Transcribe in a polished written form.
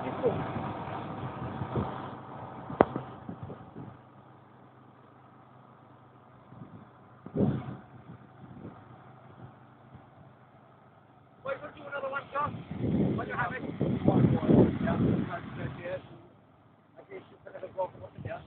Wait, we'll do another one, John. When you're having. Yeah, that's it, yes. I guess you could have a walk up, yeah.